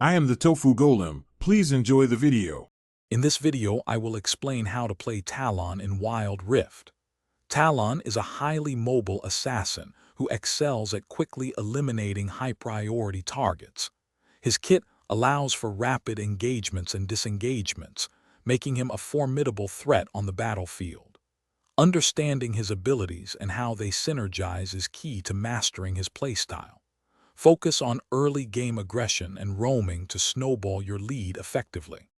I am the Tofu Golem. Please enjoy the video. In this video, I will explain how to play Talon in Wild Rift. Talon is a highly mobile assassin who excels at quickly eliminating high-priority targets. His kit allows for rapid engagements and disengagements, making him a formidable threat on the battlefield. Understanding his abilities and how they synergize is key to mastering his playstyle. Focus on early game aggression and roaming to snowball your lead effectively.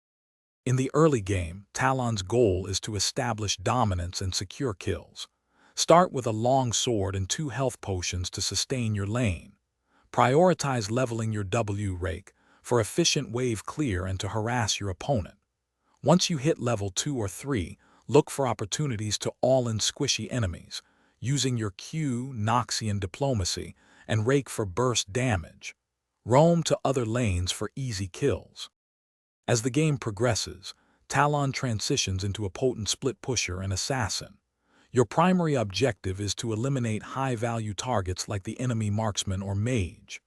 In the early game, Talon's goal is to establish dominance and secure kills. Start with a long sword and 2 health potions to sustain your lane. Prioritize leveling your W rake for efficient wave clear and to harass your opponent. Once you hit level 2 or 3, look for opportunities to all-in squishy enemies, using your Q, Noxian diplomacy, and rake for burst damage. Roam to other lanes for easy kills. As the game progresses, Talon transitions into a potent split pusher and assassin. Your primary objective is to eliminate high-value targets like the enemy marksman or mage.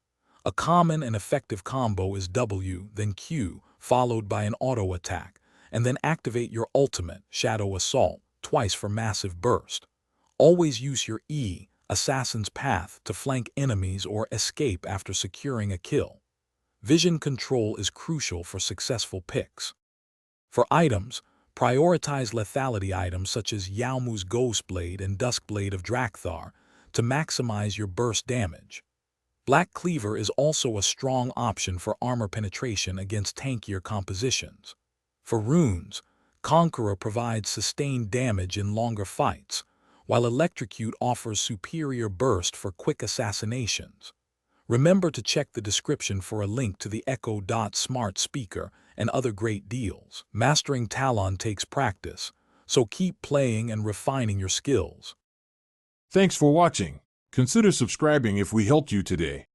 A common and effective combo is W, then Q, followed by an auto attack, and then activate your ultimate, Shadow Assault, twice for massive burst. Always use your E, Assassin's Path, to flank enemies or escape after securing a kill. Vision control is crucial for successful picks. For items, prioritize lethality items such as Yaomu's Ghostblade and Duskblade of Drakthar to maximize your burst damage. Black Cleaver is also a strong option for armor penetration against tankier compositions. For runes, Conqueror provides sustained damage in longer fights, while Electrocute offers superior burst for quick assassinations. Remember to check the description for a link to the Echo Dot smart speaker and other great deals. Mastering Talon takes practice, so keep playing and refining your skills. Thanks for watching. Consider subscribing if we helped you today.